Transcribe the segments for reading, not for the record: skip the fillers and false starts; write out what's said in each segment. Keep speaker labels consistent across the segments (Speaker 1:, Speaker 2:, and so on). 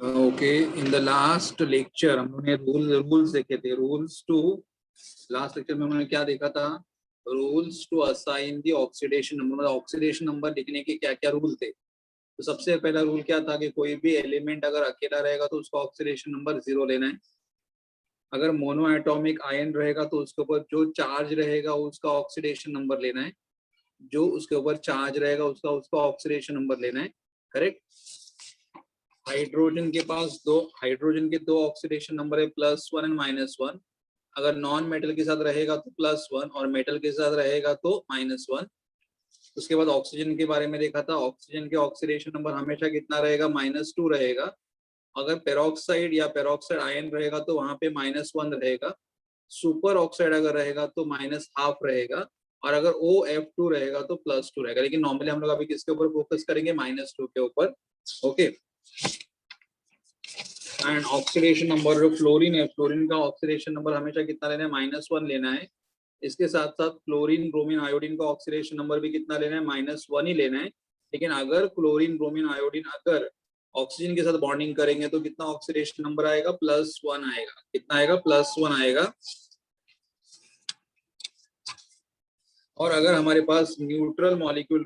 Speaker 1: Okay, in the last lecture हम लोगों ने रूल्स देखे थे। रूल्स टू लास्ट लेक्चर में हमने क्या देखा था? Rules to assign the oxidation number, मतलब ऑक्सीडेशन नंबर लिखने के क्या क्या रूल थे। तो सबसे पहला रूल क्या था कि कोई भी एलिमेंट अगर अकेला रहेगा तो उसका ऑक्सीडेशन नंबर 0 लेना है। अगर मोनो एटॉमिक आयन रहेगा तो उसके ऊपर जो चार्ज रहेगा उसका ऑक्सीडेशन नंबर लेना है। जो उसके ऊपर चार्ज रहेगा उसका उसका ऑक्सीडेशन नंबर लेना है। करेक्ट। हाइड्रोजन के पास हाइड्रोजन के दो ऑक्सीडेशन नंबर है, +1 एंड -1। अगर नॉन मेटल के साथ रहेगा तो +1 और मेटल के साथ रहेगा तो -1। उसके बाद ऑक्सीजन के बारे में देखा था। ऑक्सीजन के ऑक्सीडेशन नंबर हमेशा कितना रहेगा? -2 रहेगा। अगर पेरोक्साइड या पेरोक्साइड आयन रहेगा तो वहां पे -1 रहेगा। सुपर ऑक्साइड अगर रहेगा तो -½ रहेगा। और अगर OF2 रहेगा तो +2 रहेगा। लेकिन नॉर्मली हम लोग अभी किसके ऊपर फोकस करेंगे? -2 के ऊपर। ओके। एंड ऑक्सीडेशन नंबर जो फ्लोरीन है, फ्लोरीन का ऑक्सीडेशन नंबर हमेशा कितना लेना है? -1 लेना है। इसके साथ साथ क्लोरीन ब्रोमीन आयोडीन का ऑक्सीडेशन नंबर भी कितना लेना है? -1 ही लेना है। लेकिन अगर क्लोरीन ब्रोमीन आयोडीन अगर ऑक्सीजन के साथ बॉन्डिंग करेंगे तो कितना ऑक्सीडेशन नंबर आएगा? +1 आएगा। कितना आएगा? +1 आएगा। और अगर हमारे पास न्यूट्रल मॉलिक्यूल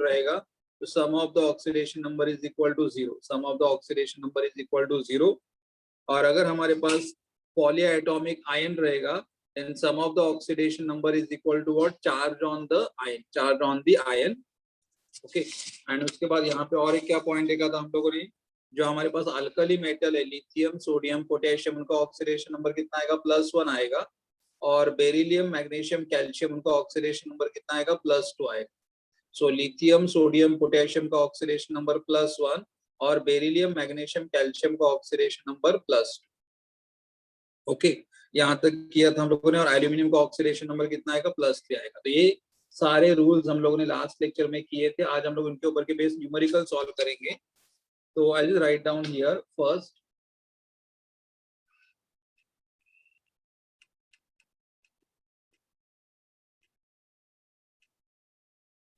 Speaker 1: रहेगा तो sum of the oxidation number is equal to 0। Sum of the oxidation number is equal to 0। और अगर हमारे पास पॉलीएटॉमिक आयन रहेगा then sum of the oxidation number is equal to what? Charge on the ion, charge on the ion. Okay. And उसके बाद यहाँ पे और एक क्या पॉइंट देखा था हम लोगों ने? जो हमारे पास अल्कली मेटल है, लिथियम सोडियम पोटेशियम, उनका ऑक्सीडेशन नंबर कितना आएगा? +1 आएगा। और बेरिलियम मैग्नीशियम कैल्शियम, उनका ऑक्सीडेशन नंबर कितना आएगा? +2 आएगा। सो लिथियम सोडियम पोटेशियम का ऑक्सीडेशन नंबर +1 और बेरिलियम मैग्नीशियम कैल्शियम का ऑक्सीडेशन नंबर +2। ओके, यहाँ तक किया था हम लोगों ने। और एल्यूमिनियम का ऑक्सीडेशन नंबर कितना आएगा? +3 आएगा। तो ये सारे रूल्स हम लोगों ने लास्ट लेक्चर में किए थे। आज हम लोग उनके ऊपर के बेस न्यूमेरिकल सॉल्व करेंगे। तो I will write down here first.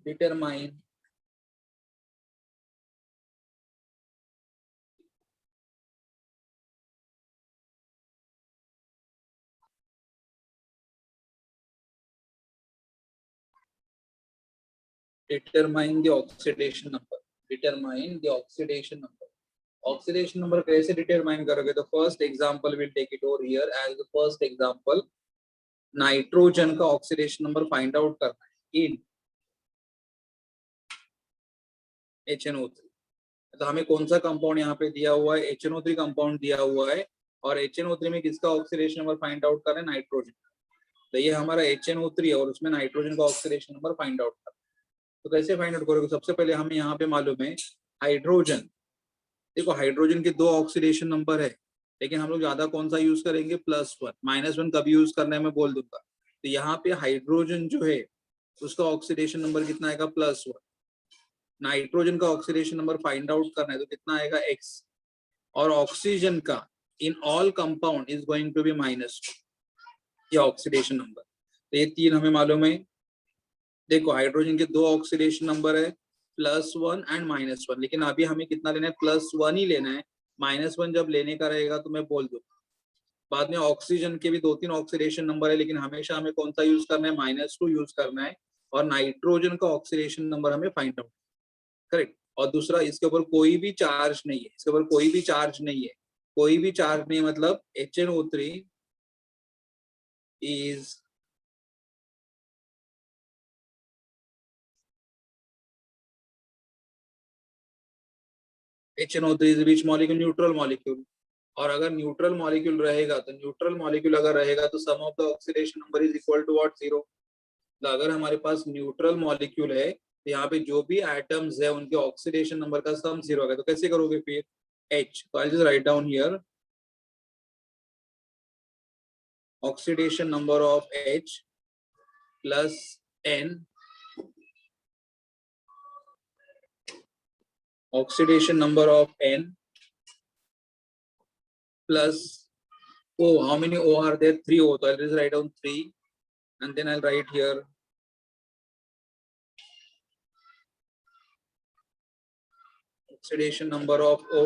Speaker 1: Determine determine the oxidation number. Determine the oxidation number. Oxidation number कैसे डिटरमाइन करोगे? तो first example will take it over here as the first example. Nitrogen का oxidation number find out करना है इन HNO3। तो हमें कौन सा कंपाउंड यहाँ पे दिया हुआ है? HNO3 कंपाउंड दिया हुआ है। और HNO3 में किसका ऑक्सीडेशन नंबर फाइंड आउट करना है? नाइट्रोजन। तो ये हमारा HNO3 है और उसमें नाइट्रोजन का ऑक्सीडेशन नंबर फाइंड आउट करना है। तो कैसे फाइंड आउट करोगे? सबसे पहले हमें यहाँ पे मालूम है हाइड्रोजन। देखो, हाइड्रोजन के दो ऑक्सीडेशन नंबर है, लेकिन हम लोग ज्यादा कौन सा यूज करेंगे? +1। -1 कभी यूज करना है मैं बोल दूंगा। तो यहाँ पे हाइड्रोजन जो है उसका ऑक्सीडेशन नंबर कितना आएगा? +1। नाइट्रोजन का ऑक्सीडेशन नंबर फाइंड आउट करना है तो कितना आएगा? X। और ऑक्सीजन का in all compound is going to be -2, ये ऑक्सीडेशन नंबर। तो ये तीन हमें मालूम है। देखो, हाइड्रोजन के दो ऑक्सीडेशन नंबर है, +1 एंड -1। लेकिन अभी हमें कितना लेना है? +1 ही लेना है। -1 जब लेने का रहेगा तो मैं बोल दूंगा। बाद में ऑक्सीजन के भी 2-3 ऑक्सीडेशन नंबर है, लेकिन हमेशा हमें कौन सा यूज करना है? -2 यूज करना है। और नाइट्रोजन का ऑक्सीडेशन नंबर हमें फाइंड आउट। करेक्ट। और दूसरा, इसके ऊपर कोई भी चार्ज नहीं है। इसके ऊपर कोई भी चार्ज नहीं है। कोई भी चार्ज नहीं, मतलब HNO3 is HNO3 is which molecule? Neutral molecule. और अगर न्यूट्रल मॉलिक्यूल रहेगा तो sum of the oxidation number is equal to what? 0। तो अगर हमारे पास न्यूट्रल मॉलिक्यूल है तो यहाँ पे जो भी एटम्स है उनके ऑक्सीडेशन नंबर का सम 0 होगा। तो कैसे करोगे फिर? H। तो I just right down here oxidation number of H +N, oxidation number of N plus O. How many O are there? 3 O. So I'll just write down 3 and then I'll write here oxidation number of O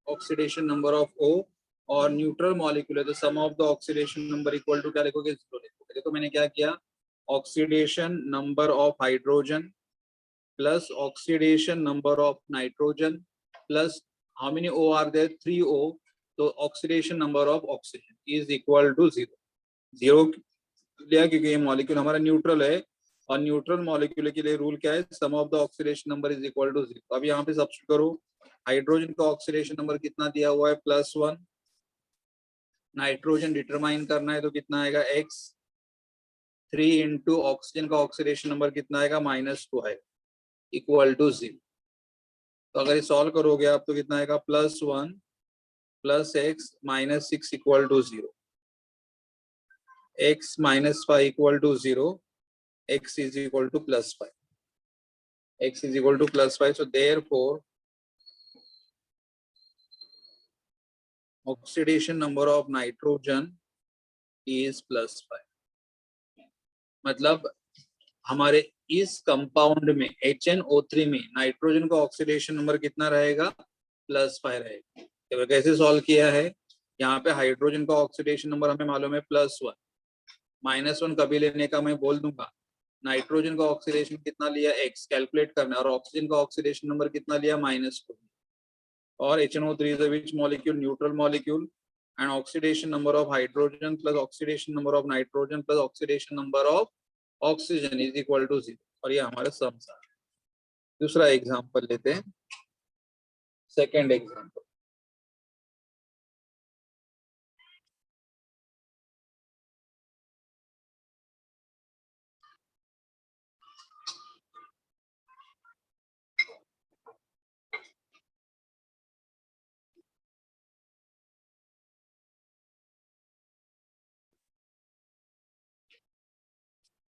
Speaker 1: oxidation number of O, और neutral molecule है तो sum of the oxidation number equal to क्या लिखोगे, 0 लिखोगे। देखो मैंने क्या किया, oxidation number of hydrogen plus oxidation number of nitrogen plus how many O are there, 3O, तो oxidation number of oxygen is equal to 0। 0 लिया क्योंकि ये मॉलिक्यूल हमारा न्यूट्रल है, और न्यूट्रल मॉलिक्यूल के लिए रूल क्या है, sum of the oxidation number is equal to 0। अब यहाँ पे सब्स्टिट्यूट करो, हाइड्रोजन का ऑक्सीडेशन नंबर कितना दिया हुआ है, +1, नाइट्रोजन डिटरमाइन करना है तो कितना आएगा, x, 3 इंटू ऑक्सीजन का ऑक्सीडेशन नंबर कितना आएगा, -2 आएगा, इक्वल टू 0। तो अगर ये सॉल्व करोगे आप तो कितना आएगा, +1 + x -6 equal to 0, x -5 equal to 0, x is equal to +5, x is equal to +5, so therefore oxidation number of nitrogen is +5। मतलब हमारे इस कंपाउंड में HNO3 में नाइट्रोजन का ऑक्सीडेशन नंबर कितना रहेगा, +5 रहेगा। तो कैसे सॉल्व किया है, यहाँ पे हाइड्रोजन का ऑक्सीडेशन नंबर हमें मालूम है +1, -1 कभी लेने का मैं बोल दूंगा, नाइट्रोजन का ऑक्सीडेशन कितना लिया, x कैलकुलेट करना, और ऑक्सीजन का ऑक्सीडेशन नंबर कितना लिया, -2, और HNO3 is a which molecule, neutral molecule, and oxidation number of hydrogen plus oxidation number of nitrogen plus oxidation number of oxygen is equal to 0, और ये हमारा सम्स है। दूसरा एग्जांपल लेते हैं, सेकंड एग्जांपल,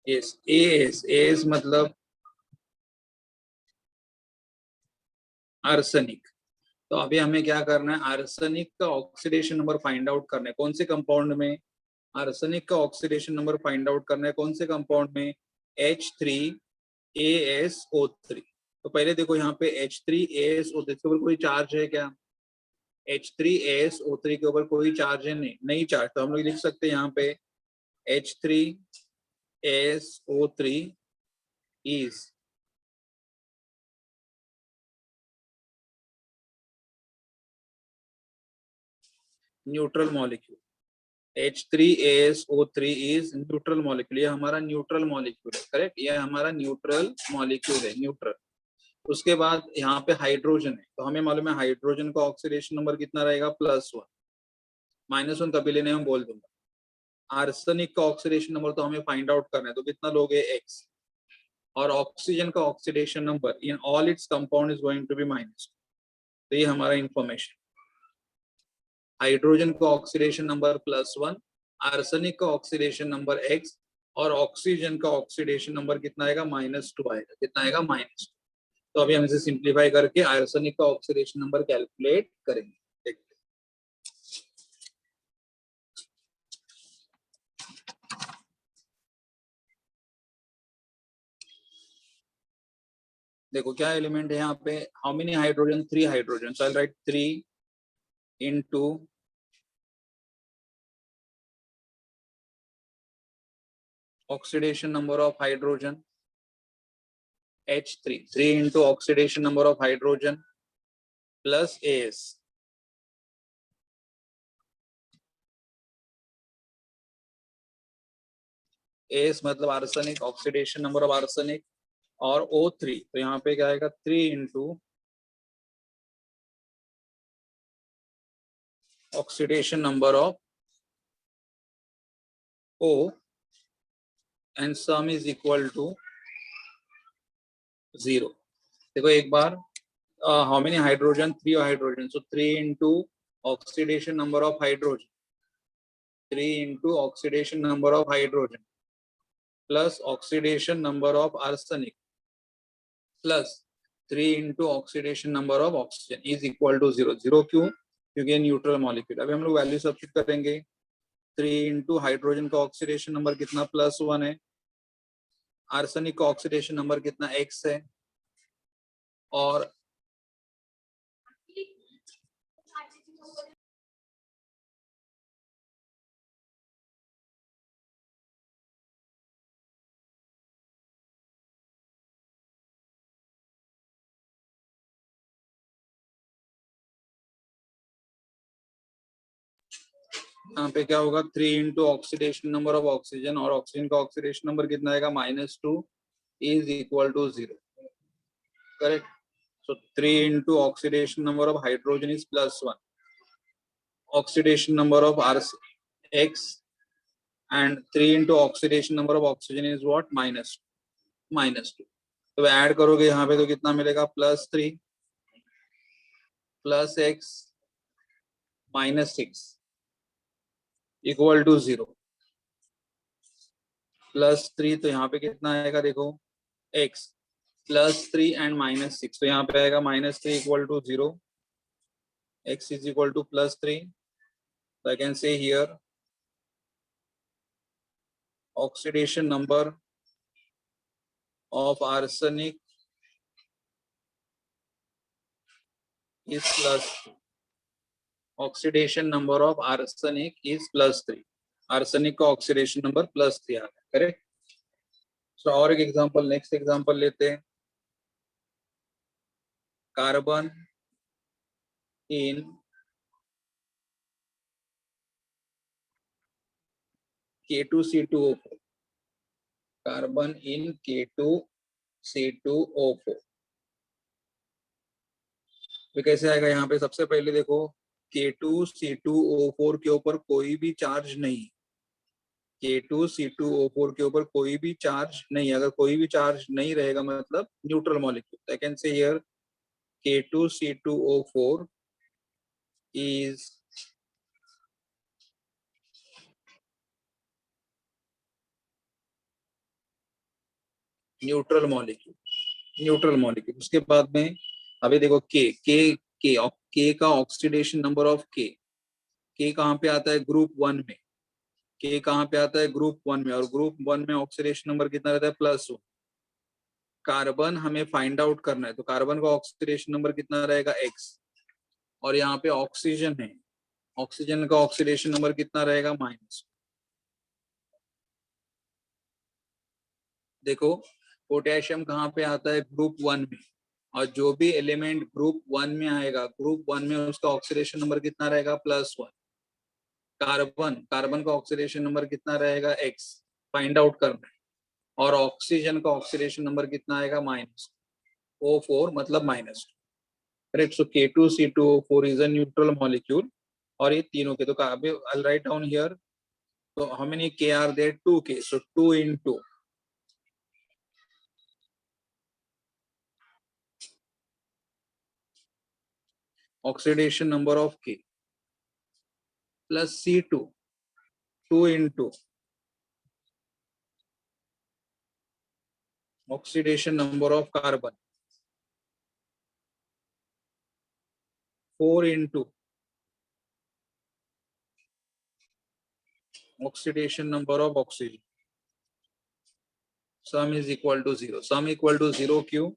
Speaker 1: AS मतलब आर्सेनिक। तो अभी हमें क्या करना है, आर्सेनिक का ऑक्सीडेशन नंबर फाइंड आउट करना है, कौन से कंपाउंड में, आर्सेनिक का ऑक्सीडेशन नंबर फाइंड आउट करना है कौन से कंपाउंड में, H3ASO3। तो पहले देखो यहाँ पे H3ASO3 के ऊपर कोई चार्ज है क्या, H3ASO3 के ऊपर कोई चार्ज है, नहीं चार्ज, तो हम लोग लिख सकते हैं यहाँ पे H3ASO3 is neutral molecule, H3ASO3 is neutral molecule, ये हमारा न्यूट्रल मॉलिक्यूल है, करेक्ट, ये हमारा न्यूट्रल मॉलिक्यूल है, न्यूट्रल। उसके बाद यहाँ पे हाइड्रोजन है, तो हमें मालूम है हाइड्रोजन का ऑक्सीडेशन नंबर कितना रहेगा, +1, -1 कभी लेने हम बोल दूंगा। आर्सेनिक का ऑक्सीडेशन नंबर तो हमें फाइंड आउट करना है, तो कितना लोगे, x, और ऑक्सीजन का oxidation number in all its compound is going to be -2। तो ये हमारा इंफॉर्मेशन, हाइड्रोजन का ऑक्सीडेशन नंबर +1, आर्सेनिक का ऑक्सीडेशन नंबर x, और ऑक्सीजन का ऑक्सीडेशन नंबर कितना आएगा, -2 आएगा, कितना आएगा, -2। तो अभी हम इसे सिंप्लीफाई करके आर्सेनिक का ऑक्सीडेशन नंबर कैलकुलेट करेंगे। देखो क्या एलिमेंट है यहाँ पे, how many hydrogen, 3 hydrogen, so I right 3 into oxidation number of hydrogen, H3, 3 into oxidation number of hydrogen plus AS, AS मतलब arsenic, oxidation number of arsenic, और O3, तो यहाँ पे क्या आएगा, 3 into oxidation number of O, and sum is equal to 0। देखो एक बार, how many hydrogen, 3 hydrogen, so 3 into oxidation number of hydrogen, 3 into oxidation number of hydrogen plus oxidation number of arsenic plus 3 into oxidation number of oxygen is equal to 0। 0 क्यों, क्योंकि neutral molecule. अभी हम लोग value substitute करेंगे, 3 into hydrogen का oxidation number कितना, +1 है, arsenic का ऑक्सीडेशन नंबर कितना, x है, और यहाँ पे क्या होगा 3 into oxidation number of oxygen, और ऑक्सीजन का ऑक्सीडेशन नंबर कितना आएगा -2 is equal to 0. Correct. So 3 into oxidation number of hydrogen is +1. Oxidation number of X, and 3 into oxidation number of oxygen is what? -2. तो add करोगे यहाँ पे तो कितना मिलेगा? +3 + X -6 इक्वल टू 0. +3 तो यहाँ पे कितना आएगा देखो, X +3 and -6, तो यहाँ पे आएगा -3 equal to 0. X is equal to +3. So I can say here oxidation number of arsenic is +2. Oxidation number of arsenic is +3. Arsenic का oxidation number +3 आ गया. करेक्ट. सो और एक एग्जांपल, नेक्स्ट एग्जांपल लेते हैं. Carbon in K2C2O4. Carbon in K2C2O4. तो कैसे आएगा? यहाँ पे सबसे पहले देखो K2C2O4 के ऊपर कोई भी चार्ज नहीं. K2C2O4 के ऊपर कोई भी चार्ज नहीं. अगर कोई भी चार्ज नहीं रहेगा मतलब न्यूट्रल मॉलिक्यूल. आई कैन से here K2C2O4 is neutral molecule. Neutral molecule. उसके बाद में अभी देखो के का ऑक्सीडेशन नंबर ऑफ के कहाँ पे आता है? ग्रुप 1 में. के कहाँ पे आता है? ग्रुप 1 में. और ग्रुप 1 में ऑक्सीडेशन नंबर कितना रहता है? +1. कार्बन हमें फाइंड आउट करना है, तो कार्बन का ऑक्सीडेशन नंबर कितना रहेगा? X. और यहाँ पे ऑक्सीजन है, ऑक्सीजन का ऑक्सीडेशन नंबर कितना रहेगा? -. देखो पोटेशियम कहाँ पे आता है? ग्रुप 1 में. और जो भी एलिमेंट ग्रुप 1 में आएगा, ग्रुप 1 में उसका ऑक्सीडेशन नंबर कितना रहेगा? +1. कार्बन का ऑक्सीडेशन नंबर कितना रहेगा? X. फाइंड आउट करना है. और ऑक्सीजन का ऑक्सीडेशन नंबर कितना आएगा? -O4 मतलब -2. Correct. So K2C2O4 is a neutral molecule. और ये तीनों के तो I'll write down here. So how many K are there? 2 K. So 2 into oxidation number of K plus C2, 2 into oxidation number of carbon, 4 into oxidation number of oxygen. Sum is equal to 0. Sum equal to 0 क्यों?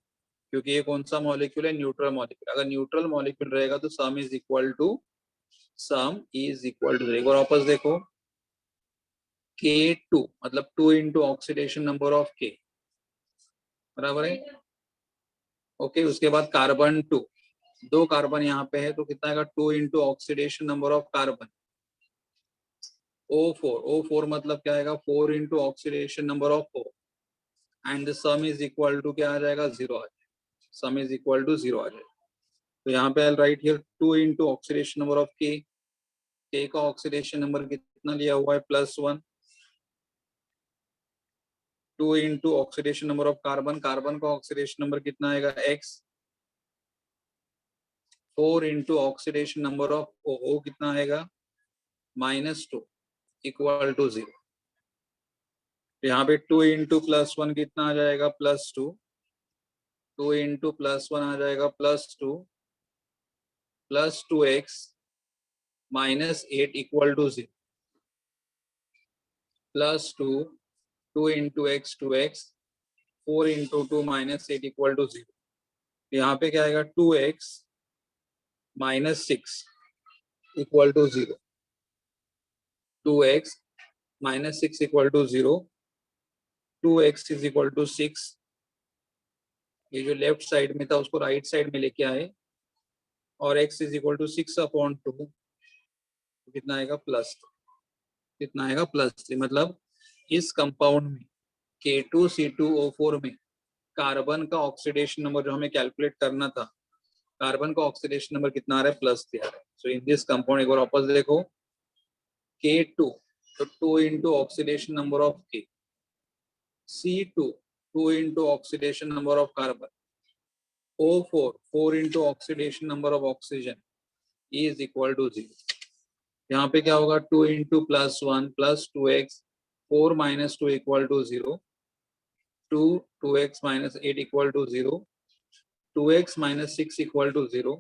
Speaker 1: क्योंकि ये कौन सा molecule है? Neutral molecule. अगर neutral molecule रहेगा तो सम is equal to एक बार वापस देखो. K2 मतलब 2 into oxidation number of K. बराबर है. ओके. उसके बाद कार्बन 2, 2 कार्बन यहाँ पे है तो कितना आएगा? 2 into oxidation number of carbon. O4 मतलब क्या आएगा? 4 into oxidation number of O. And the sum is equal to क्या आ जाएगा? 0 आ जाएगा. सम इज इक्वल टू 0 आ जाएगा. तो यहाँ पे right here 2 into oxidation number of K. K का ऑक्सीडेशन नंबर कितना लिया हुआ है? +1. 2 into oxidation number of carbon. Carbon का ऑक्सीडेशन नंबर कितना आएगा? X. 4 into oxidation number of O कितना आएगा? -2 इक्वल टू 0. यहाँ पे 2 into +1 कितना आ जाएगा? +2. 2 into +1 आ जाएगा +2 plus 2x minus 8 equal to 0. Plus 2 into x 2x, 4 into 2 minus 8 equal to 0. यहाँ पे क्या आएगा? 2x minus 6 equal to 0. 2x minus 6 equal to 0. 2x is equal to 6. ये जो लेफ्ट साइड में था उसको राइट साइड में लेके आए और x is equal to 6/2. कितना आएगा? +2. कितना आएगा +3। मतलब इस कंपाउंड में K2C2O4 में कार्बन का ऑक्सीडेशन नंबर जो हमें कैलकुलेट करना था, कार्बन का ऑक्सीडेशन नंबर कितना आ रहा है +3 आ रहा है। सो इन दिस कंपाउंड एक बार वापस देखो, K2 तो 2 into oxidation number of K, C2 2 into oxidation number of carbon, O4 4 into oxidation number of oxygen is equal to 0। यहाँ पे क्या होगा 2 into +1 plus 2x 4 minus 2 equal to 0, 2x minus 8 equal to 0, 2x minus 6 equal to 0,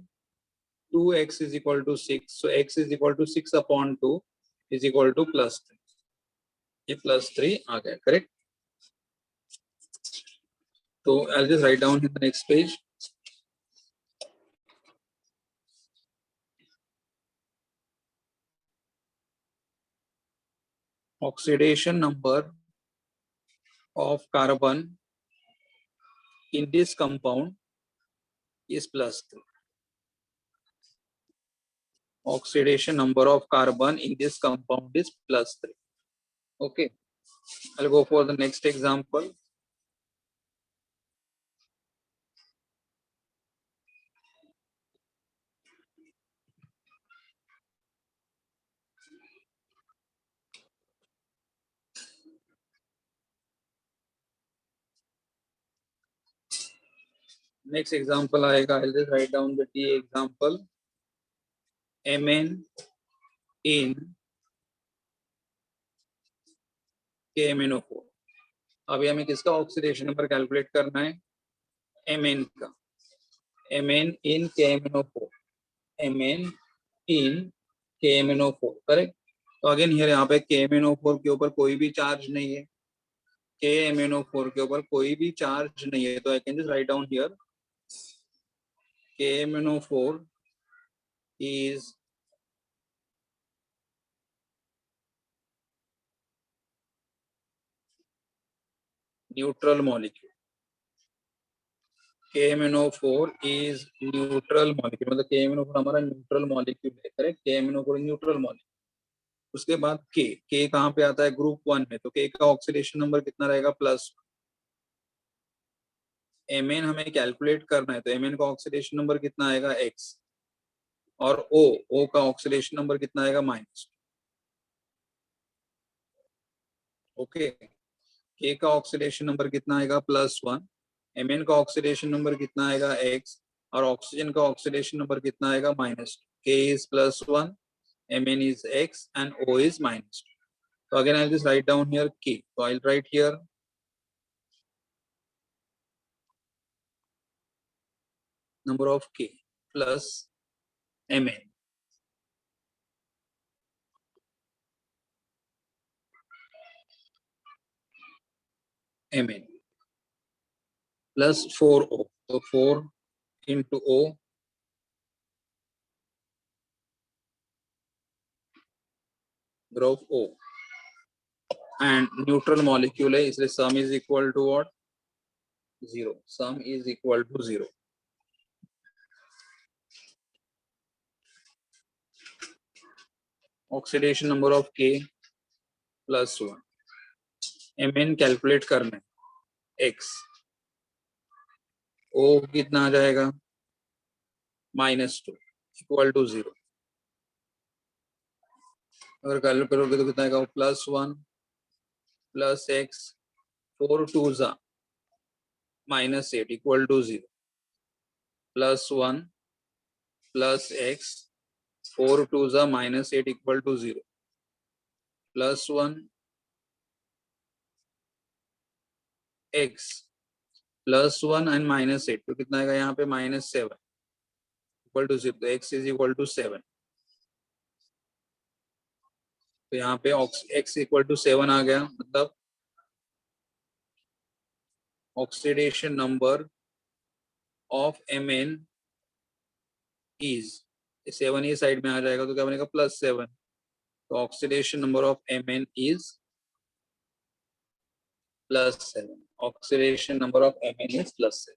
Speaker 1: 2x is equal to 6, so x is equal to 6 upon 2 is equal to +3। ये +3 आ गया, correct. तो I'll just write down in the next page। Oxidation number of carbon in this compound is +3। Oxidation number of carbon in this compound is +3। Okay, I'll go for the next example। Next example आएगा, I'll just write down the T example। Mn in KMnO4। अभी हमें किसका oxidation number calculate करना है, Mn का। Mn in KMnO4, Mn in KMnO4, correct. तो again here यहाँ पे KMnO4 के ऊपर कोई भी चार्ज नहीं है, KMnO4 के ऊपर कोई भी चार्ज नहीं है, तो I can just right down here KMnO4 is neutral molecule। KMnO4 is neutral molecule, मतलब KMnO4 हमारा न्यूट्रल मॉलिक्यूल है, करेक्ट। KMnO4 neutral molecule. उसके बाद K कहाँ पे आता है, ग्रुप 1 में, तो K का ऑक्सीडेशन नंबर कितना रहेगा +। Mn हमें कैलकुलेट करना है, तो Mn का ऑक्सीडेशन नंबर कितना आएगा X, और O का ऑक्सीडेशन नंबर कितना आएगा -। ओके, K का ऑक्सीडेशन नंबर कितना आएगा +1, Mn का ऑक्सीडेशन नंबर कितना आएगा X, और ऑक्सीजन का ऑक्सीडेशन नंबर कितना आएगा -2। K is +1, Mn is X and O is -2। So again I'll just write down here K, so I'll write here number of K plus Mn plus 4O, so 4 into O of O, and neutral molecule है, इसलिए sum is equal to what, 0। sum is equal to 0। Oxidation number of K +1, Mn calculate करना है X, O कितना आ जाएगा -2 equal to 0। अगर calculate करोगे तो कितना आएगा +1 प्लस X 4 2 ज़ा -8 इक्वल टू 0, +1 प्लस X 4 2 ज़ा -8 इक्वल टू 0, +1 X +1 एंड -8, तो कितना आएगा यहाँ पे -7 इक्वल टू 0, तो X इज इक्वल टू 7। तो यहाँ पे X इक्वल टू 7 आ गया, मतलब oxidation number of Mn is, 7 ये साइड में आ जाएगा तो क्या बनेगा +7, तो oxidation number of Mn is +7। Oxidation number of Mn is +7।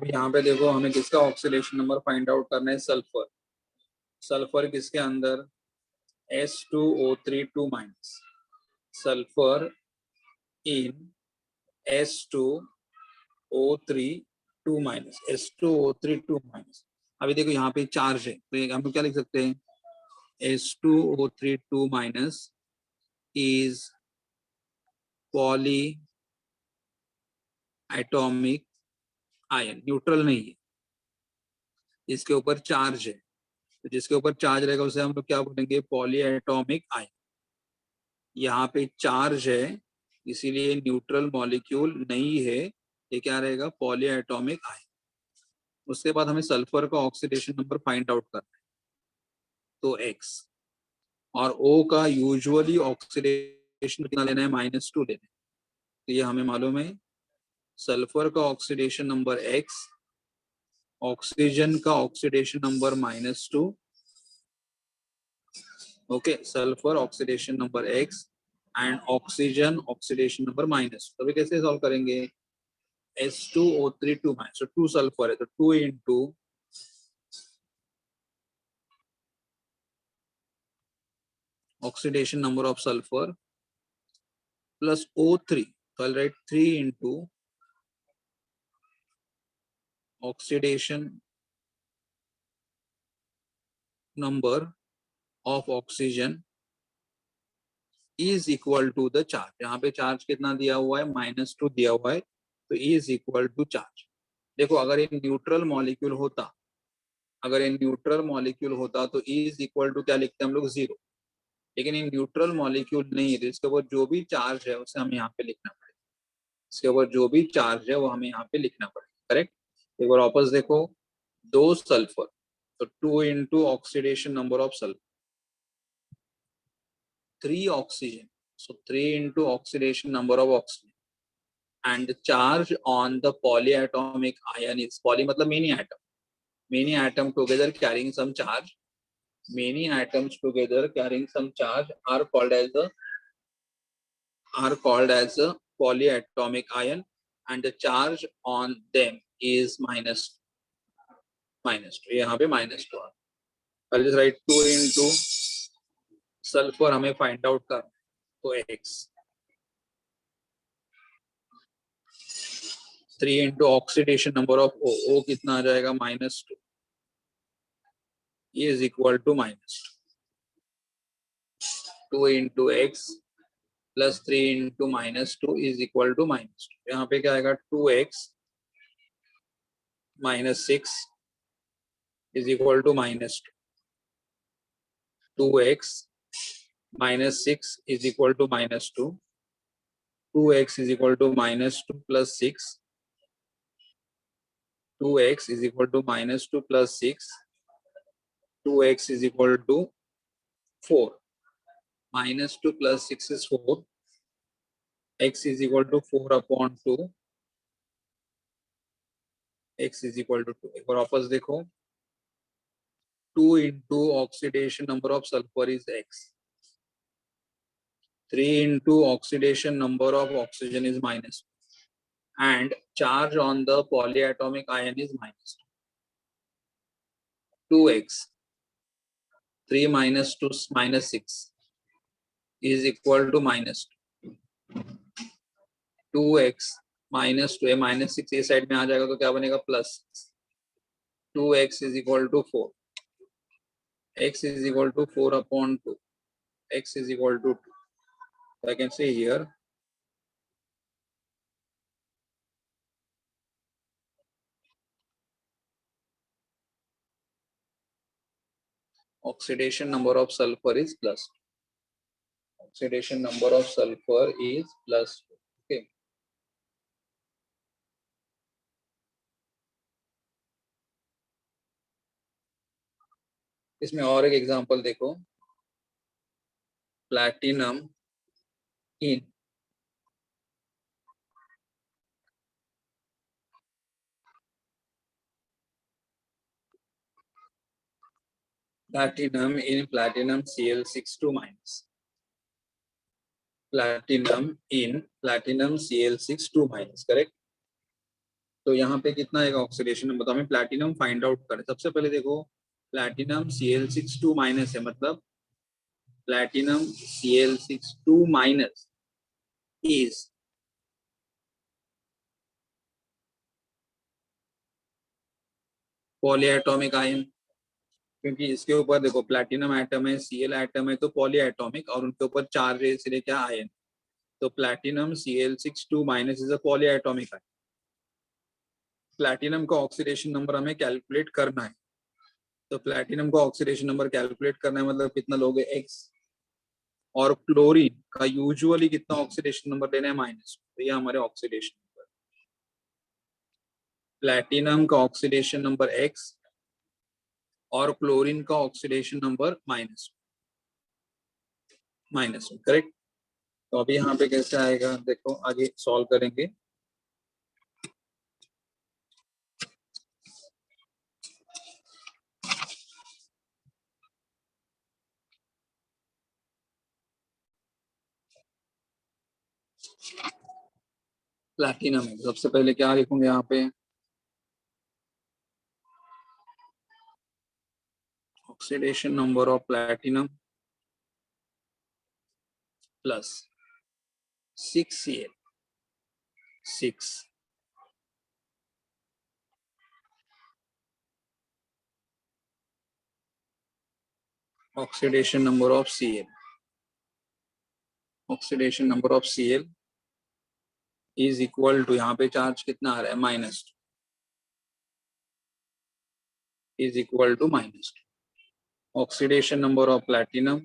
Speaker 1: अब यहाँ पे देखो हमें किसका ऑक्सीडेशन नंबर फाइंड आउट करना है, सल्फर। सल्फर किसके अंदर, S2O3 minus, sulphur in S2O3 minus, S2O3 minus. अभी देखो यहाँ पे चार्ज है तो हम लोग क्या लिख सकते हैं, S2O3 minus is poly atomic ion, neutral नहीं है, इसके ऊपर चार्ज है, तो जिसके ऊपर चार्ज रहेगा उसे हम लोग क्या बोलेंगे, पॉली एटॉमिक आयन। यहाँ पे चार्ज है इसीलिए न्यूट्रल मॉलिक्यूल नहीं है, ये क्या रहेगा, पॉली एटॉमिक आयन। उसके बाद हमें सल्फर का ऑक्सीडेशन नंबर फाइंड आउट करना है, तो X, और O का यूजुअली ऑक्सीडेशन कितना लेना है, -2 लेना है, तो ये हमें मालूम है। सल्फर का ऑक्सीडेशन नंबर X, ऑक्सीजन का oxidation number -2, okay, sulphur oxidation number X and oxygen oxidation number -2। तो अभी कैसे सॉल्व करेंगे, S2O3 माइनस, तो 2 सल्फर है तो 2 into oxidation number of sulphur plus O3, तो I'll write 3 into oxidation number of oxygen is equal to the charge। यहाँ पे चार्ज कितना दिया हुआ है, -2 दिया हुआ है, तो is equal to चार्ज। देखो अगर ये न्यूट्रल मॉलिक्यूल होता, अगर ये न्यूट्रल मॉलिक्यूल होता तो is equal to क्या लिखते हैं हम लोग, 0, लेकिन ये न्यूट्रल मॉलिक्यूल नहीं है तो इसके ऊपर जो भी चार्ज है उसे हमें यहाँ पे लिखना पड़ेगा, इसके ऊपर जो भी चार्ज है वो हमें यहाँ पे लिखना पड़ेगा, करेक्ट। एक बार वापस देखो, 2 सल्फर, तो 2 into oxidation number of sulphur, 3 oxygen, so 3 into oxidation number of oxygen, and the charge on the polyatomic ion is, poly मतलब many atom together carrying some charge, many atoms together carrying some charge are called as a polyatomic ion, and the charge on them is -2, यहाँ पे -2। I'll just write 2 into sulphur हमें find out करना, तो X, 3 into oxidation number of O कितना आ जाएगा, -2, ये is equal to -2 into X plus 3 into -2 is equal to -2। यहाँ पे क्या आएगा, 2X -6 is equal to -2, 2X -6 is equal to -2, 2X is equal to -2 plus 6, 2X is equal to -2 plus 6, 2X is equal to 4, -2 plus 6 is 4, X is equal to 4 upon 2, X is equal to 2। एक बार वापस देखो, 2 into oxidation number of sulfur is X, 3 into oxidation number of oxygen is -2, and charge on the polyatomic ion is -2X, 3 minus 2 minus 6 is equal to -2, 2X -2 -6 ये side में आ जाएगा तो क्या बनेगा, plus 2X is equal to 4, X is equal to 4 upon 2, X is equal to 2। So I can say here oxidation number of sulfur is plus, oxidation number of sulfur is plus, okay। इसमें और एक example देखो, platinum in platinum Cl6 minus, platinum in platinum Cl6 minus, correct। तो यहाँ पे कितना आएगा oxidation number, तो हमें प्लैटिनम फाइंड आउट करें। सबसे पहले देखो प्लैटिनम Cl62 माइनस है, मतलब platinum Cl62 minus is polyatomic ion, क्योंकि इसके ऊपर देखो प्लैटिनम एटम है, Cl एटम है, तो पॉलीएटॉमिक, और उनके ऊपर चार्ज है इसलिए क्या आयन। तो platinum Cl62 minus is a polyatomic ion. Platinum का ऑक्सीडेशन नंबर हमें कैलकुलेट करना है, तो प्लैटिनम का ऑक्सीडेशन नंबर कैलकुलेट करना है, मतलब कितना लोगे x, और क्लोरीन का यूजुअली कितना ऑक्सीडेशन नंबर लेना है माइनस, तो ये हमारे ऑक्सीडेशन नंबर। प्लैटिनम का ऑक्सीडेशन नंबर x और क्लोरीन का ऑक्सीडेशन नंबर माइनस, करेक्ट। तो अभी यहाँ पे कैसे आएगा देखो, आगे सॉल्व करेंगे। प्लैटिनम है, सबसे पहले क्या लिखूंगे यहाँ पे, oxidation number of platinum plus 6Cl 6 oxidation number of Cl, oxidation number of Cl is equal to, यहाँ पे चार्ज कितना आ रहा है minus, is equal to minus oxidation number of platinum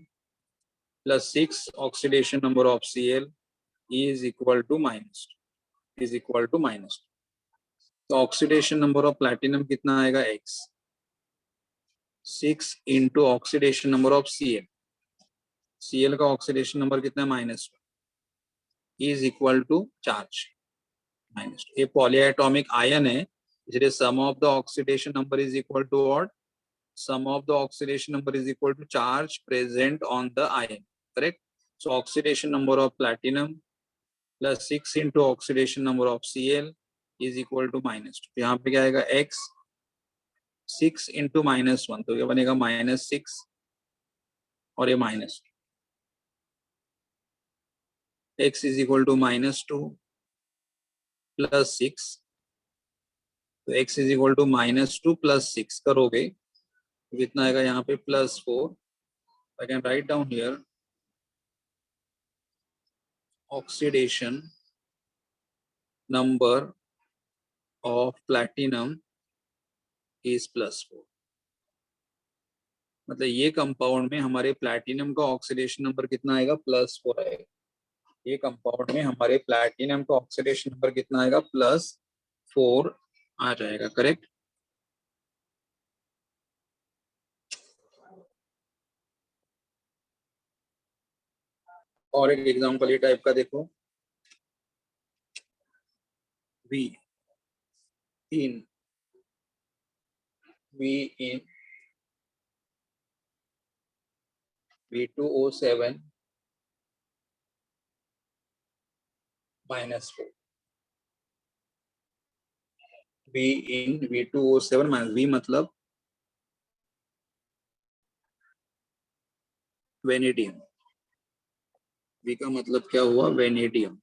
Speaker 1: plus 6 oxidation number of Cl is equal to minus, is equal to minus. तो oxidation number of platinum कितना आएगा x, 6 into oxidation number of Cl, Cl का oxidation number कितना है minus, is equal to charge minus. ये polyatomic ion है, इसलिए sum of the oxidation number is equal to what, sum of the oxidation number is equal to charge present on the ion, correct. So oxidation number of platinum plus 6 into oxidation number of Cl is equal to minus 2। यहाँ पे क्या आएगा x, 6 into -1, तो ये बनेगा -6 और ये minus, x is equal to -2 plus 6, तो x is equal to -2 plus 6 करोगे तो कितना आएगा यहाँ पे +4। I can write down here oxidation number of platinum is +4। मतलब ये कंपाउंड में हमारे प्लैटिनम का ऑक्सीडेशन नंबर कितना आएगा +4 आएगा। ये कंपाउंड में हमारे प्लैटिनम का ऑक्सीडेशन नंबर कितना आएगा +4 आ जाएगा, करेक्ट। और एक एग्जांपल ये टाइप का देखो, V in V2O7 -4, V in V2O7 V मतलब वेनेडियम, V का मतलब क्या हुआ वेनेडियम।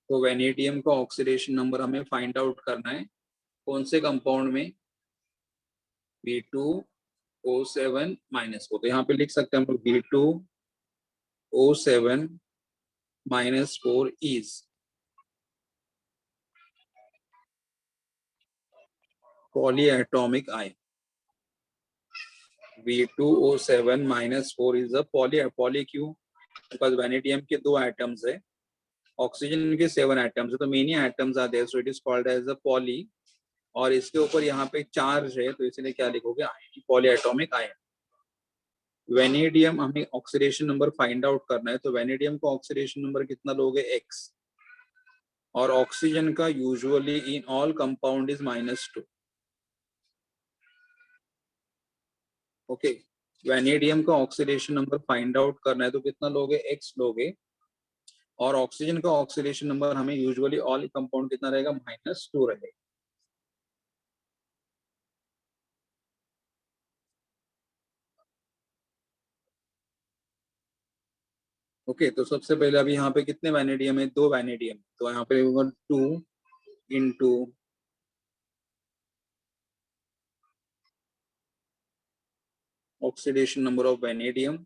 Speaker 1: तो वेनेडियम का ऑक्सीडेशन नंबर हमें फाइंड आउट करना है, कौन से कंपाउंड में, V2O7 -4। तो यहाँ पे लिख सकते हैं हम लोग V2O7 -4 is polyatomic ion. V2O7 -4 is a poly क्यों, बिकॉज वेनेडियम के 2 एटम्स है, ऑक्सीजन के 7 एटम्स है, तो many atoms are there, so it is called as a poly, और इसके ऊपर यहाँ पे चार्ज है तो इसलिए क्या लिखोगे आयन, पॉलीएटॉमिक आयन। वेनेडियम हमें ऑक्सीडेशन नंबर फाइंड आउट करना है, तो वेनेडियम का ऑक्सीडेशन नंबर कितना लोगे x, और ऑक्सीजन का usually in all compound is -2, okay. Vanadium का ऑक्सीडेशन नंबर फाइंड आउट करना है तो कितना लोगे x लोगे, और ऑक्सीजन का ऑक्सीडेशन नंबर हमें यूजुअली ऑल कंपाउंड कितना रहेगा, -2 रहेगा। ओके, तो सबसे पहले अभी यहाँ पे कितने वैनेडियम है, 2 वैनेडियम, तो यहाँ पे होगा 2 into oxidation number of vanadium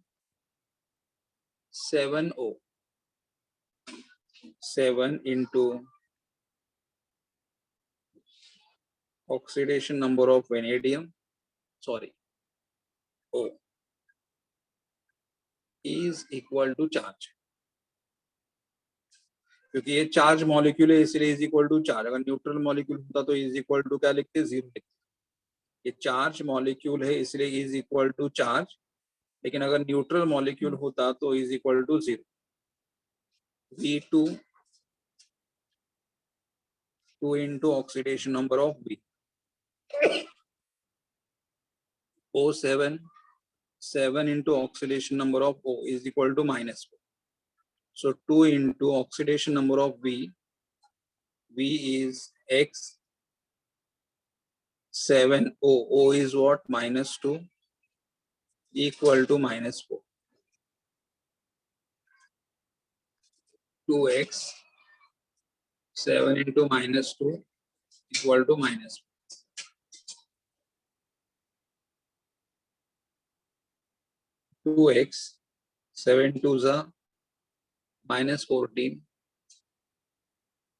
Speaker 1: 7O, 7 into oxidation number of vanadium, sorry O is equal to charge, क्योंकि ये चार्ज मॉलिक्यूल है इसलिए इज इक्वल टू चार्ज। अगर न्यूट्रल मॉलिक्यूल होता तो इज इक्वल टू क्या लिखते, 0 लिखते। ये चार्ज मॉलिक्यूल है इसलिए इज इक्वल टू चार्ज, लेकिन अगर न्यूट्रल मॉलिक्यूल होता तो is equal to 0। V2 2 into oxidation number of V, O7 7 into oxidation number of O is equal to -4. So 2 into oxidation number of V, V is X, 7O, O is what, -2, equal to -4. 2X 7 into -2 equal to -4. 2X 7 to the -14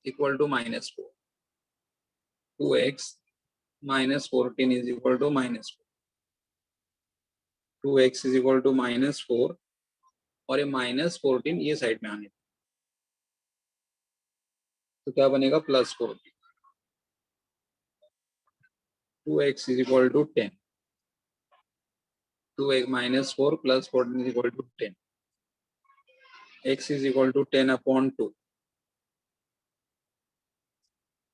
Speaker 1: equal to -4. 2X -14 is equal to -4. 2X is equal to -4 और ये -14 ये side में आने, तो क्या बनेगा, +14. 2x is equal to 10. 2x -4 plus 14 is equal to 10. X is equal to 10 upon 2.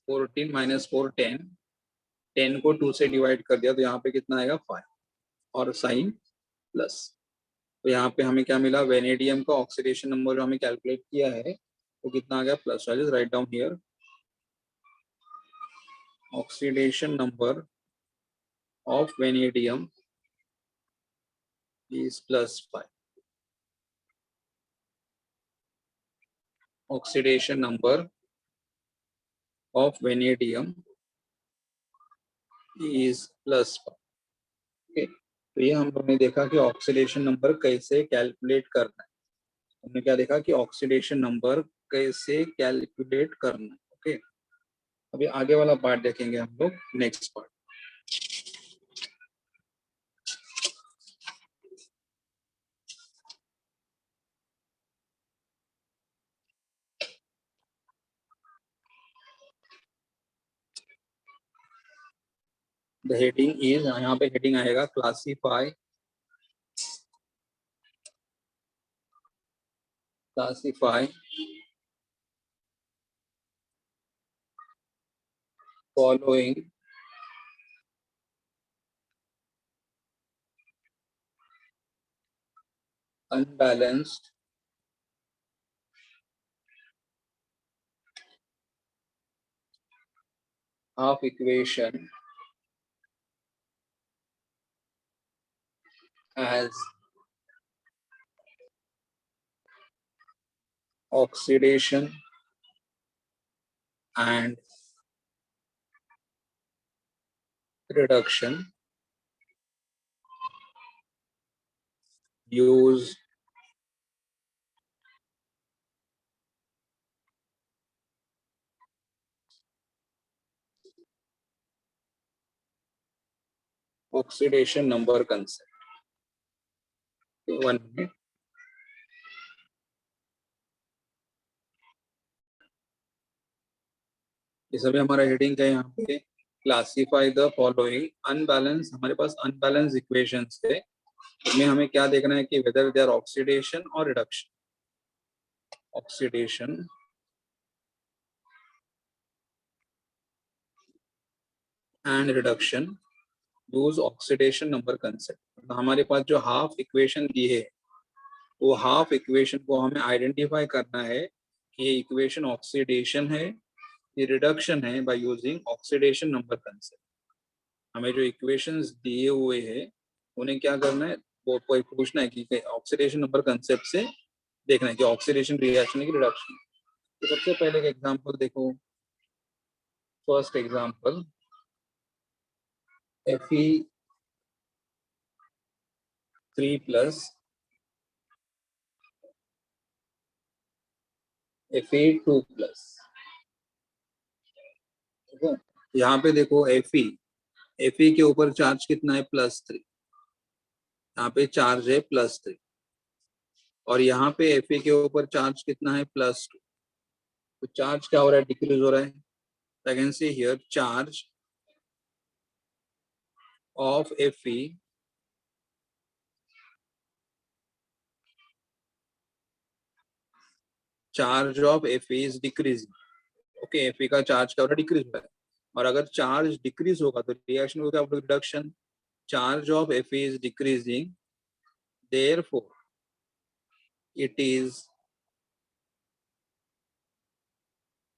Speaker 1: 14 minus 4 10. 10 को 2 से डिवाइड कर दिया तो यहाँ पे कितना आएगा, 5 और साइन प्लस। तो यहाँ पे हमें क्या मिला, वेनेडियम का ऑक्सीडेशन नंबर जो हमें कैलकुलेट किया है वो कितना आ गया, +5. Just right down here, oxidation number of vanadium is +5. Oxidation number of vanadium is +5. Okay. तो ये हम लोगों ने देखा कि ऑक्सीडेशन नंबर कैसे कैलकुलेट करना है। हमने क्या देखा कि ऑक्सीडेशन नंबर कैसे कैलकुलेट करना है। ओके, अभी आगे वाला पार्ट देखेंगे हम लोग, next part. The heading is, यहाँ पे हेडिंग आएगा classify following unbalanced half equation as oxidation and reduction. Use oxidation number concept. Okay, 1 minute. ये सभी हमारा हेडिंग का यहाँ पे क्लासीफाई द फॉलोइंग अनबैलेंस, हमारे पास अनबैलेंस इक्वेशंस थे, उसमें हमें क्या देखना है कि वेदर दे आर ऑक्सीडेशन और reduction. Oxidation and reduction use oxidation number concept. हमारे पास जो हाफ इक्वेशन दी है वो हाफ इक्वेशन को हमें आइडेंटिफाई करना है ये इक्वेशन ऑक्सीडेशन है, ये रिडक्शन है by using oxidation number concept. हमें जो इक्वेशंस दिए हुए हैं उन्हें क्या करना है, वो कोई पूछना है कि ऑक्सीडेशन नंबर कंसेप्ट से देखना है कि ऑक्सीडेशन रिएक्शन है कि रिडक्शन। तो सबसे पहले एक एग्जांपल देखो, first example Fe3 plus Fe2 plus. देखो यहाँ पे देखो Fe के ऊपर चार्ज कितना है, +3। यहाँ पे चार्ज है +3 और यहाँ पे Fe के ऊपर चार्ज कितना है, +2। तो चार्ज क्या हो रहा है, डिक्रीज हो रहा है। I can see here charge of Fe is decreasing. Okay, Fe का चार्ज क्या हो रहा है, डिक्रीज हो रहा है। और अगर चार्ज डिक्रीज होगा तो रिएक्शन को क्या बोलते हैं, reduction. Charge of Fe is decreasing, therefore it is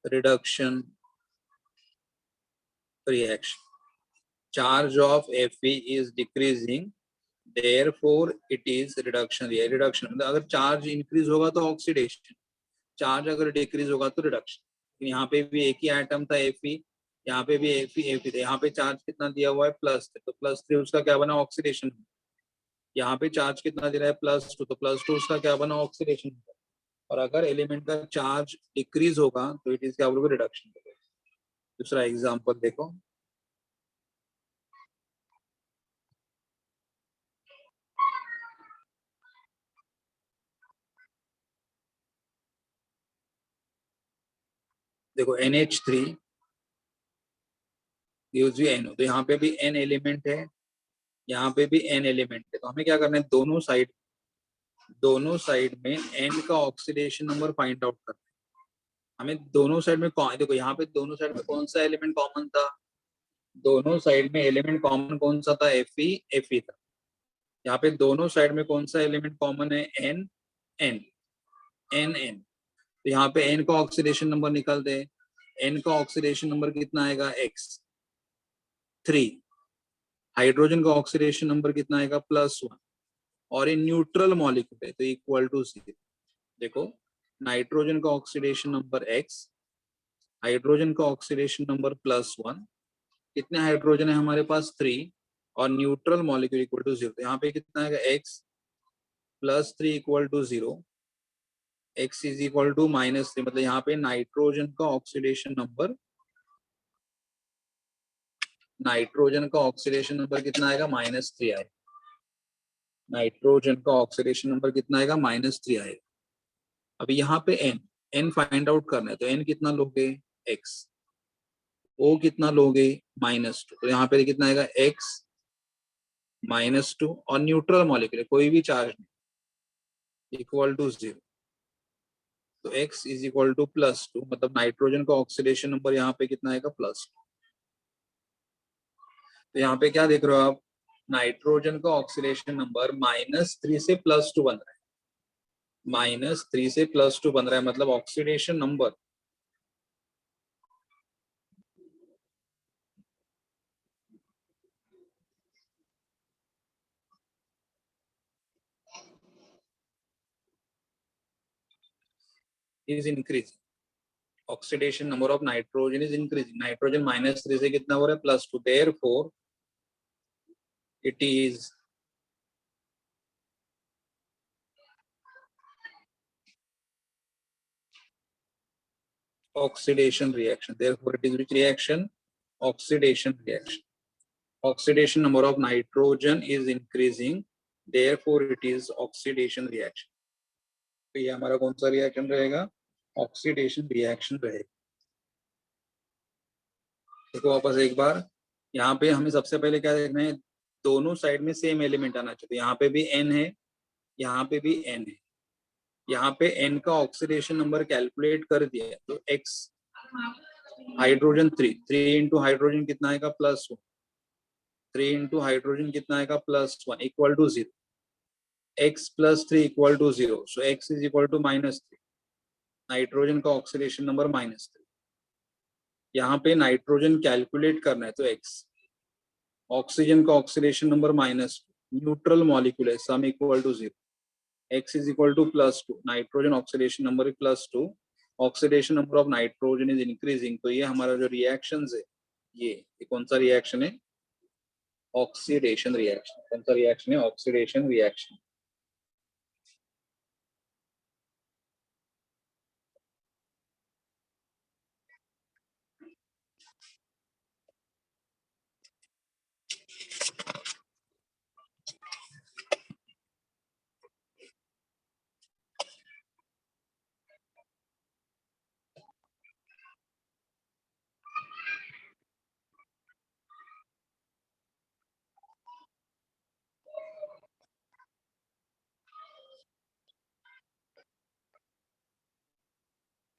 Speaker 1: reduction reaction. Charge of Fe is decreasing, therefore it is reduction reaction. Reduction मतलब अगर चार्ज इंक्रीज होगा तो ऑक्सीडेशन, चार्ज अगर डिक्रीज होगा तो रिडक्शन। यहाँ पे भी एक ही आइटम था Fe, यहाँ पे भी Fe था। यहाँ पे चार्ज कितना दिया हुआ है, +3, तो +3 उसका क्या बना, ऑक्सीडेशन। यहाँ पे चार्ज कितना दे रहा है, +2, तो +2 उसका क्या बना, ऑक्सीडेशन। और अगर एलिमेंट का चार्ज डिक्रीज होगा तो इट इज क्या बोलोगे, रिडक्शन। दूसरा एग्जांपल देखो, देखो NH3 यूज NO, तो यहाँ पे भी N एलिमेंट है, यहाँ पे भी N एलिमेंट है। तो हमें क्या करना है, दोनों साइड में N का ऑक्सीडेशन नंबर फाइंड आउट करना है। हमें दोनों साइड में देखो यहाँ पे दोनों साइड में कौन सा एलिमेंट कॉमन था, दोनों साइड में एलिमेंट कॉमन कौन सा था, Fe था। यहाँ पे दोनों साइड में कौन सा एलिमेंट कॉमन है, N। तो यहाँ पे N का ऑक्सीडेशन नंबर निकल दे। N का ऑक्सीडेशन नंबर कितना आएगा, X3। हाइड्रोजन का ऑक्सीडेशन नंबर कितना आएगा, +1। और ये न्यूट्रल मॉलिक्यूल है तो इक्वल टू 0। देखो नाइट्रोजन का ऑक्सीडेशन नंबर X, हाइड्रोजन का ऑक्सीडेशन नंबर +1। कितने हाइड्रोजन है हमारे पास, 3। और न्यूट्रल मॉलिक्यूल इक्वल टू 0। तो यहाँ पे कितना आएगा, X+3 equal to 0, X is equal to -3। मतलब यहाँ पे नाइट्रोजन का ऑक्सीडेशन नंबर कितना आएगा, -3 आएगा। नाइट्रोजन का ऑक्सीडेशन नंबर कितना आएगा, -3 आएगा। अभी यहाँ पे N फाइंड आउट करना है, तो N कितना लोगे, X। O कितना लोगे, -2। तो यहाँ पे कितना आएगा, X -2 और न्यूट्रल मॉलिक्यूल कोई भी चार्ज नहीं, इक्वल टू 0। तो X इज इक्वल टू +2, मतलब नाइट्रोजन का ऑक्सीडेशन नंबर यहाँ पे कितना आएगा, +2। तो यहाँ पे क्या देख रहे हो आप, नाइट्रोजन का ऑक्सीडेशन नंबर -3 से +2 बन रहा है, -3 से +2 बन रहा है। मतलब oxidation number is increasing, oxidation number of nitrogen is increasing. Nitrogen -3 से कितना हो रहा है, +2। Therefore it is oxidation reaction. Therefore, it is which reaction? Oxidation reaction. Oxidation number of nitrogen is increasing. Therefore, it is oxidation reaction. तो ये हमारा कौन सा रिएक्शन रहेगा, ऑक्सीडेशन रिएक्शन रहेगा। देखो वापस एक बार, यहाँ पे हमें सबसे पहले क्या देखना है, दोनों साइड में सेम एलिमेंट आना चाहिए। यहाँ पे भी N है, यहाँ पे भी N है। यहाँ पे N का ऑक्सीडेशन नंबर कैलकुलेट कर दिया है, तो X हाइड्रोजन 3 इंटू हाइड्रोजन कितना आएगा, +1। 3 इंटू हाइड्रोजन कितना आएगा, +1 equal to 0। X +3 equal to 0, so X is equal to -3। Nitrogen का ऑक्सीडेशन नंबर -3। यहाँ पे नाइट्रोजन कैलकुलेट करना है तो x, ऑक्सीजन का ऑक्सीडेशन नंबर -2, न्यूट्रल मॉलिक्यूल है, sum equal to 0, x is equal to +2, nitrogen oxidation number is +2, oxidation number of nitrogen is increasing. तो ये हमारा जो रिएक्शन है ये कौन सा रिएक्शन है? Oxidation reaction. कौन सा रिएक्शन है? Oxidation reaction.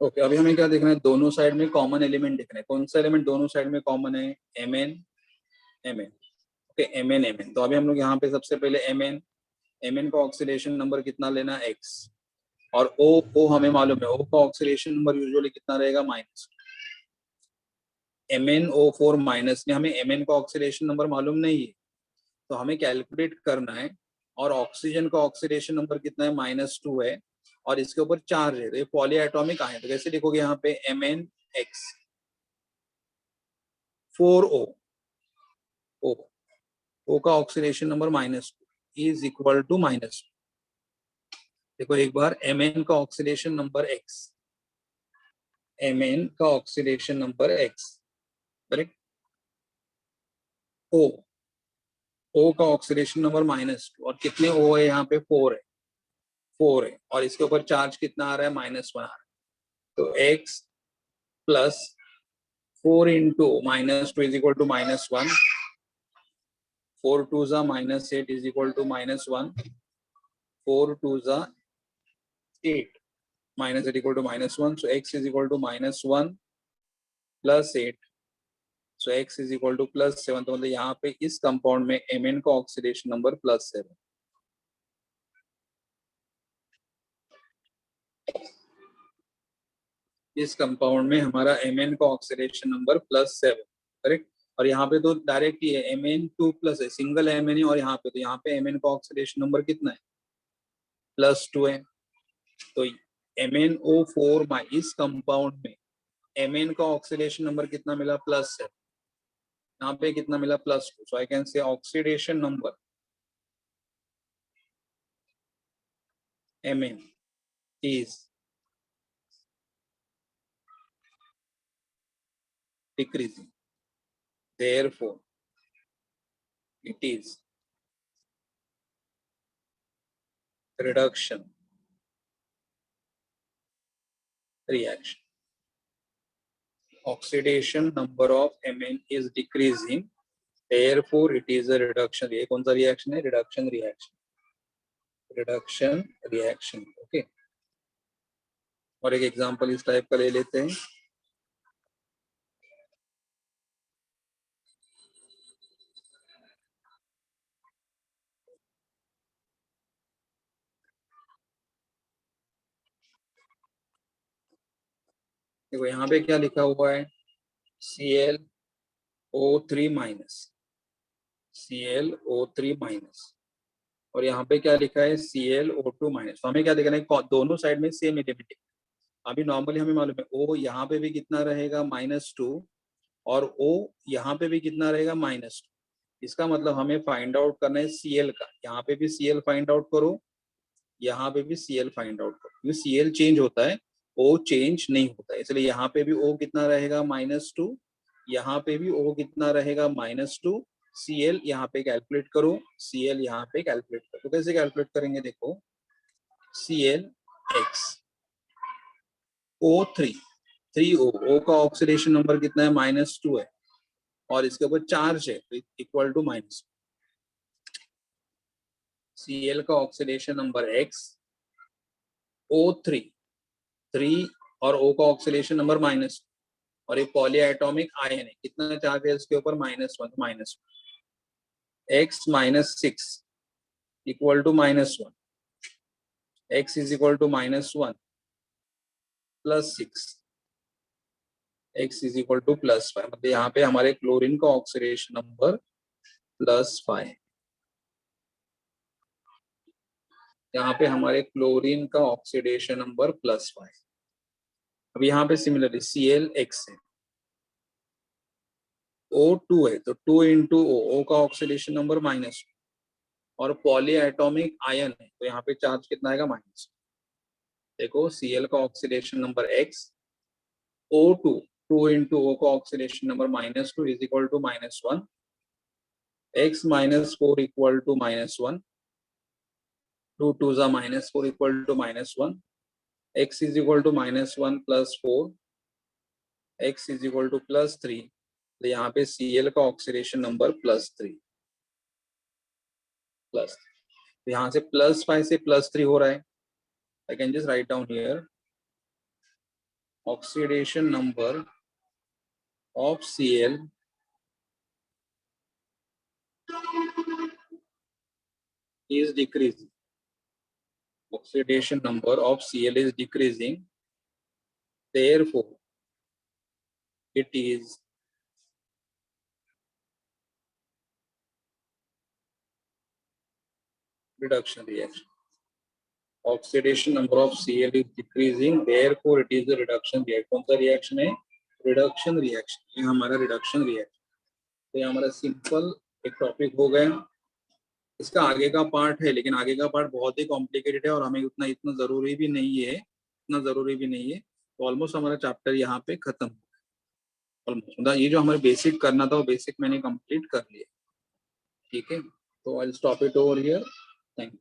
Speaker 1: ओके, अभी हमें क्या देखना है? दोनों साइड में कॉमन एलिमेंट देखना है। कौन सा एलिमेंट दोनों साइड में कॉमन है? Mn Mn। Okay, Mn Mn। तो अभी हम लोग यहाँ पे सबसे पहले Mn का ऑक्सीडेशन नंबर कितना लेना? x। और O हमें मालूम है, O का ऑक्सीडेशन नंबर यूजुअली कितना रहेगा? माइनस। MnO4 माइनस में हमें Mn का ऑक्सीडेशन नंबर मालूम नहीं है, तो हमें कैलकुलेट करना है। और ऑक्सीजन का ऑक्सीडेशन नंबर कितना है? -2 है, और इसके ऊपर चार्ज है, तो ये पॉली एटॉमिक आए। तो कैसे लिखोगे यहाँ पे? MnX 4O, O का oxidation number -2 is equal to -2। देखो एक बार, Mn का ऑक्सीडेशन नंबर x, Mn का oxidation number x, correct. O का ऑक्सीडेशन नंबर -2, और कितने O है यहाँ पे? 4 है, 4 है, और इसके ऊपर चार्ज कितना आ रहा है? -1 आ रहा है। तो x plus 4 into -2 is equal to -1, 4 2 जा -8 इज इक्वल टू -1, 4 2 जा 8, -8 equal to -1, so x is equal to -1 plus 8, so x is equal to +7। तो मतलब यहाँ पे इस कंपाउंड में Mn का ऑक्सीडेशन नंबर +7। इस कंपाउंड में हमारा Mn का ऑक्सीडेशन नंबर +7, करेक्ट। और यहाँ पे तो डायरेक्ट ही है, Mn2+ है, सिंगल Mn है, और यहाँ पे तो यहाँ पे Mn का ऑक्सीडेशन नंबर कितना है? +2 है। तो MnO4 इस कंपाउंड में Mn का ऑक्सीडेशन नंबर कितना मिला? +7। यहाँ पे कितना मिला? +2। So I can say oxidation number Mn is decreasing, therefore it is reduction reaction. Oxidation number of Mn is decreasing, therefore it is a reduction। ये कौन सा रिएक्शन है? Reduction reaction, reduction reaction. Okay, और एक example इस type का ले लेते हैं। देखो यहाँ पे क्या लिखा हुआ है? ClO3 माइनस, ClO3 माइनस, और यहाँ पे क्या लिखा है? ClO2 minus. तो हमें क्या देखना है? दोनों साइड में सेम एलिमेंट। अभी नॉर्मली हमें मालूम है O यहाँ पे भी कितना रहेगा? -2, और O यहाँ पे भी कितना रहेगा? -2। इसका मतलब हमें फाइंड आउट करना है Cl का। यहाँ पे भी Cl फाइंड आउट करो, यहाँ पे भी Cl फाइंड आउट करो, क्योंकि Cl चेंज होता है, O चेंज नहीं होता है, इसलिए यहाँ पे भी O कितना रहेगा? -2, यहाँ पे भी O कितना रहेगा? -2। Cl यहाँ पे कैलकुलेट करो, Cl यहाँ पे कैलकुलेट करो। तो कैसे कैलकुलेट करेंगे? देखो, ClX O3 3O, O का ऑक्सीडेशन नंबर कितना है? -2 है, और इसके ऊपर चार्ज है, तो इक्वल टू माइनस। Cl का ऑक्सीडेशन नंबर x, O3 3, और O का ऑक्सीडेशन नंबर -2, और ये पॉली एटॉमिक आयन है, कितना चार्ज है इसके ऊपर? -1, x -6 equal to -1, x is equal to -1, +6, x is equal to +5, मतलब यहाँ पे हमारे क्लोरीन का ऑक्सीडेशन नंबर +5, यहाँ पे हमारे क्लोरीन का ऑक्सीडेशन नंबर +5। अब यहाँ पे सिमिलरली Cl(X) है, O2 है, तो 2 इंटू O का ऑक्सीडेशन नंबर -2, और पॉलीएटॉमिक आयन है तो यहाँ पे चार्ज कितना आएगा, -। देखो Cl का oxidation number X, O2 2 into O का oxidation number -2 is equal to -1, X -4 equal to -1, 2 2 जा -4 equal to -1, X is equal to -1 plus 4, X is equal to +3, तो यहाँ पे Cl का ऑक्सीडेशन नंबर +3, तो यहाँ से +5 से +3 हो रहा है। I can just write down here oxidation number of Cl is decreasing. Oxidation number of Cl is decreasing, therefore it is reduction reaction. Oxidation number of Cl is decreasing, therefore it is a reduction reaction. कौन सा reaction है, reduction reaction, ये हमारा reduction reaction. तो ये हमारा simple एक topic हो गया। इसका आगे का पार्ट है, लेकिन आगे का पार्ट बहुत ही कॉम्प्लिकेटेड है और हमें उतना इतना जरूरी भी नहीं है, इतना जरूरी भी नहीं है। तो ऑलमोस्ट हमारा चैप्टर यहाँ पे खत्म, ऑलमोस्ट ये जो हमें बेसिक करना था वो बेसिक मैंने कंप्लीट कर लिया। ठीक है, तो I will stop it over here. Thank you.